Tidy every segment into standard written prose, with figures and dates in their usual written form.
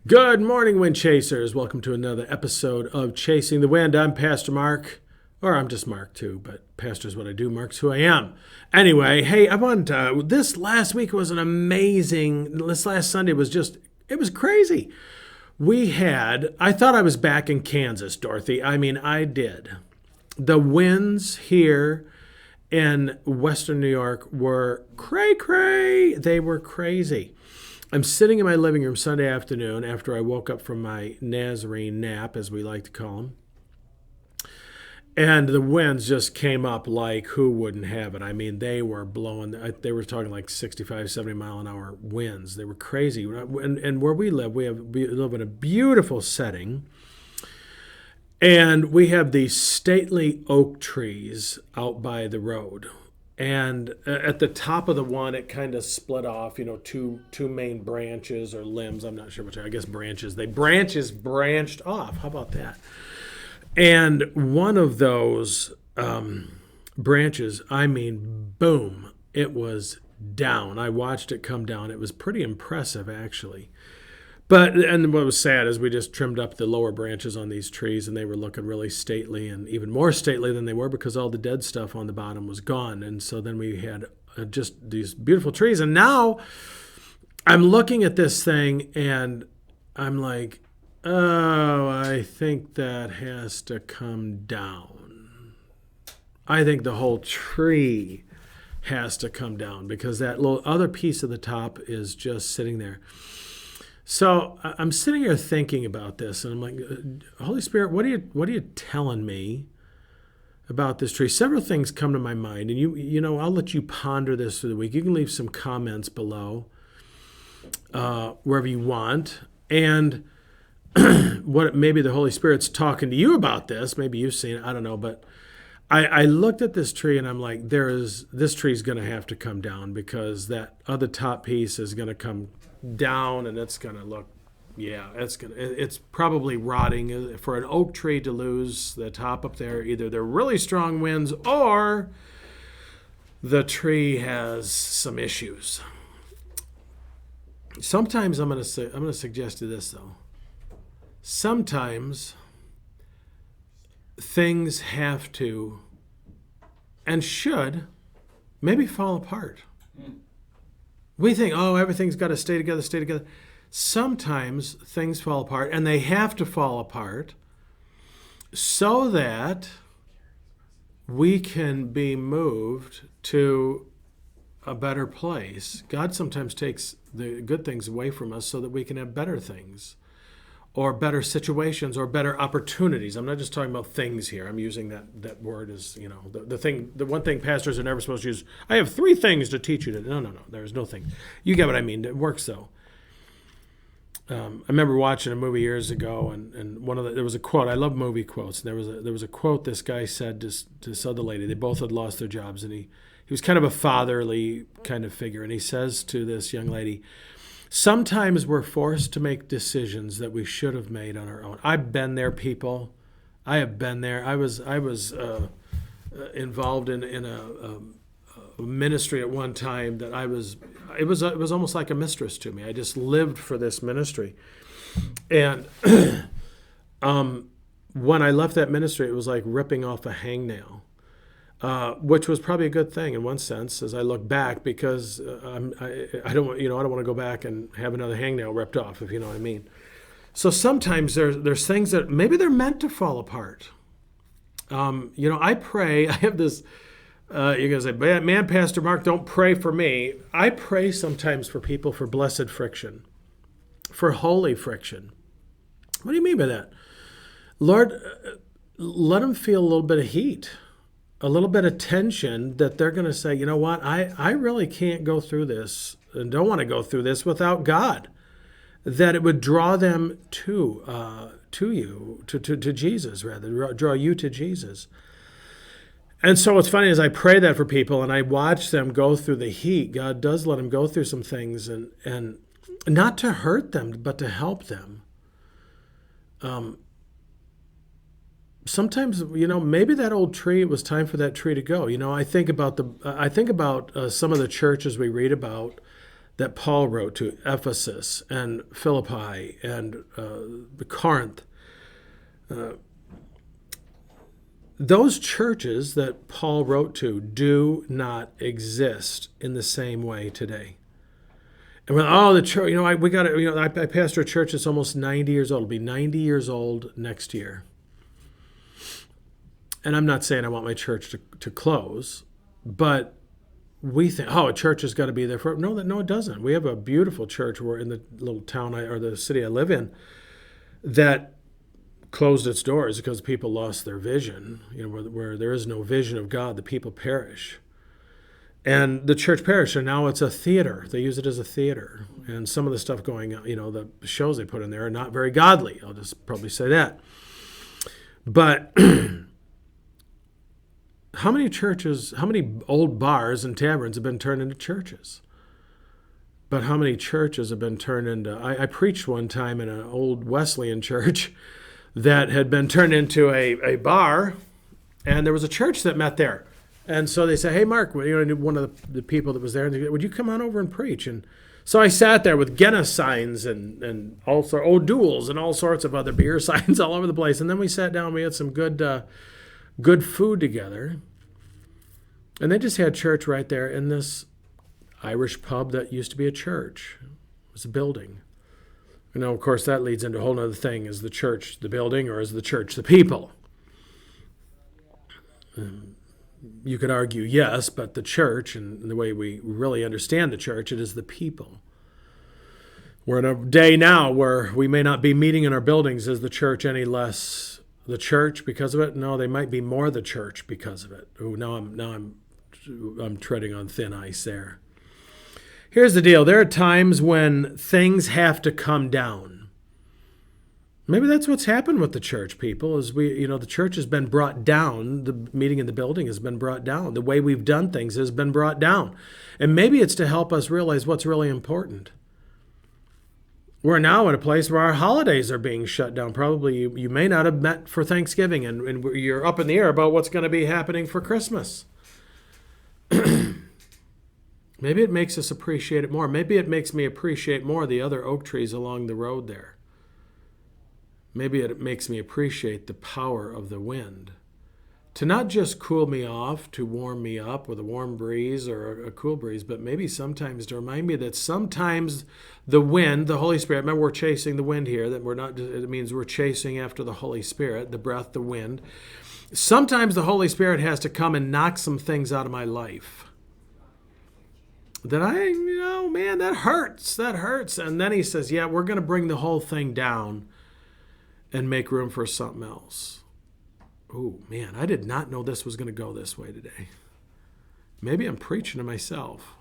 Good morning, Wind Chasers. Welcome to another episode of Chasing the Wind. I'm Pastor Mark, or I'm just Mark too, but Pastor's what I do, Mark's who I am. Anyway, hey, this last week was this last Sunday it was crazy. I thought I was back in Kansas, Dorothy. I mean, I did. The winds here in Western New York were cray-cray. They were crazy. I'm sitting in my living room Sunday afternoon after I woke up from my Nazarene nap, as we like to call them. And the winds just came up like who wouldn't have it. I mean, they were blowing, they were talking like 65, 70 mile an hour winds. They were crazy. And where we live in a beautiful setting. And we have these stately oak trees out by the road. And at the top of the one, it kind of split off, two main branches or limbs. I'm not sure which. I guess branches. Branches branched off. How about that? And one of those branches, I mean, boom, it was down. I watched it come down. It was pretty impressive, actually. And what was sad is we just trimmed up the lower branches on these trees, and they were looking really stately, and even more stately than they were because all the dead stuff on the bottom was gone. And so then we had just these beautiful trees. And now I'm looking at this thing, and I'm like, oh, I think that has to come down. I think the whole tree has to come down because that little other piece of the top is just sitting there. So I'm sitting here thinking about this, and I'm like, Holy Spirit, what are you telling me about this tree? Several things come to my mind, and I'll let you ponder this through the week. You can leave some comments below, wherever you want, and maybe the Holy Spirit's talking to you about this. Maybe you've seen it. I don't know, but I looked at this tree, and I'm like, this tree's going to have to come down because that other top piece is going to come down, and it's going to look, it's probably rotting. For an oak tree to lose the top up there, either they're really strong winds or the tree has some issues. Sometimes I'm going to suggest you this, though. Sometimes things have to and should maybe fall apart. We think, everything's got to stay together. Sometimes things fall apart, and they have to fall apart so that we can be moved to a better place. God sometimes takes the good things away from us so that we can have better things or better situations or better opportunities. I'm not just talking about things here. I'm using that word as, the one thing pastors are never supposed to use. I have 3 things to teach you. No. There's no thing. You get what I mean. It works, though. I remember watching a movie years ago, and there was a quote. I love movie quotes. There was a quote this guy said to this other lady. They both had lost their jobs, and he was kind of a fatherly kind of figure. And he says to this young lady, sometimes we're forced to make decisions that we should have made on our own. I've been there, people. I have been there. I was involved in a ministry at one time that it was almost like a mistress to me. I just lived for this ministry. And when I left that ministry, it was like ripping off a hangnail. Which was probably a good thing in one sense, as I look back, because I don't want to go back and have another hangnail ripped off, if you know what I mean. So sometimes there's things that maybe they're meant to fall apart. I pray. I have this. You're gonna say, man, Pastor Mark, don't pray for me. I pray sometimes for people for blessed friction, for holy friction. What do you mean by that, Lord? Let them feel a little bit of heat. A little bit of tension that they're going to say, you know what, I really can't go through this and don't want to go through this without God. That it would draw them to you, to Jesus, rather, draw you to Jesus. And so what's funny is I pray that for people and I watch them go through the heat. God does let them go through some things and not to hurt them, but to help them. Sometimes, maybe that old tree, it was time for that tree to go. I think about some of the churches we read about that Paul wrote to, Ephesus and Philippi and Corinth, those churches that Paul wrote to do not exist in the same way today. And when, the church, we got to, I pastor a church that's almost 90 years old. It'll be 90 years old next year. And I'm not saying I want my church to close, but we think, a church has got to be there for, no, it doesn't. We have a beautiful church. We're in the little town or the city I live in that closed its doors because people lost their vision. Where there is no vision of God, the people perish. And the church perished, and now it's a theater. They use it as a theater. And some of the stuff going on, the shows they put in there are not very godly. I'll just probably say that. But how many old bars and taverns have been turned into churches? But how many churches have been turned into... I preached one time in an old Wesleyan church that had been turned into a bar, and there was a church that met there. And so they said, hey, Mark, one of the people that was there, and they said, would you come on over and preach? And so I sat there with Guinness signs and also O'Doul's and all sorts of other beer signs all over the place. And then we sat down, we had some good food together. And they just had church right there in this Irish pub that used to be a church. It was a building. Of course, that leads into a whole other thing. Is the church the building, or is the church the people? You could argue yes, but the church, and the way we really understand the church, it is the people. We're in a day now where we may not be meeting in our buildings as the church any less the church because of it. No, they might be more the church because of it. Now I'm treading on thin ice there. Here's the deal. There are times when things have to come down. Maybe that's what's happened with the church, people, is the church has been brought down. The meeting in the building has been brought down. The way we've done things has been brought down. And maybe it's to help us realize what's really important. We're now in a place where our holidays are being shut down. Probably you may not have met for Thanksgiving, and you're up in the air about what's going to be happening for Christmas. Maybe it makes us appreciate it more. Maybe it makes me appreciate more the other oak trees along the road there. Maybe it makes me appreciate the power of the wind. To not just cool me off, to warm me up with a warm breeze or a cool breeze, but maybe sometimes to remind me that sometimes the wind, the Holy Spirit, remember we're chasing the wind here, that it means we're chasing after the Holy Spirit, the breath, the wind. Sometimes the Holy Spirit has to come and knock some things out of my life. That man, that hurts. And then he says, yeah, we're going to bring the whole thing down and make room for something else. Oh, man, I did not know this was going to go this way today. Maybe I'm preaching to myself.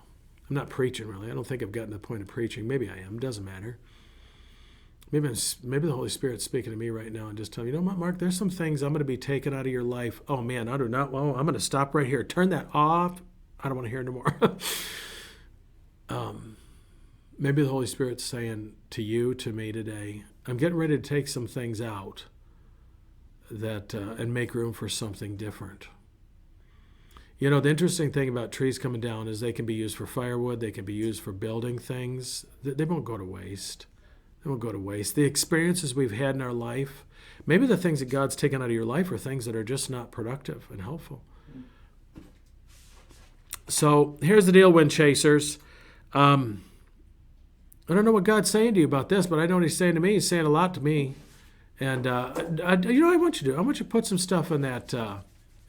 I'm not preaching, really. I don't think I've gotten to the point of preaching. Maybe I am. Doesn't matter. Maybe the Holy Spirit's speaking to me right now and just telling me, you know what, Mark, there's some things I'm going to be taking out of your life. Oh, man, I do not. Well, I'm going to stop right here. Turn that off. I don't want to hear it anymore. Maybe the Holy Spirit's saying to you, to me today, I'm getting ready to take some things out that and make room for something different. The interesting thing about trees coming down is they can be used for firewood. They can be used for building things. They won't go to waste. They won't go to waste. The experiences we've had in our life, maybe the things that God's taken out of your life are things that are just not productive and helpful. So here's the deal, wind chasers. I don't know what God's saying to you about this, but I know what he's saying to me. He's saying a lot to me. And, I want you to put some stuff in that,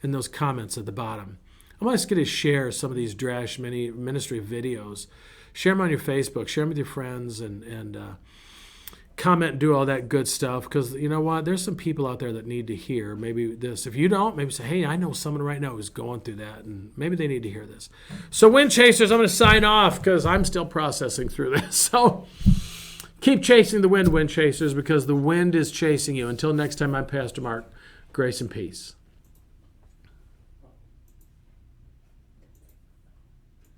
in those comments at the bottom. I want you to share some of these Drash Ministry videos. Share them on your Facebook. Share them with your friends and comment and do all that good stuff. Because you know what? There's some people out there that need to hear maybe this. If you don't, maybe say, hey, I know someone right now who's going through that. And maybe they need to hear this. So wind chasers, I'm going to sign off because I'm still processing through this. So keep chasing the wind chasers, because the wind is chasing you. Until next time, I'm Pastor Mark. Grace and peace.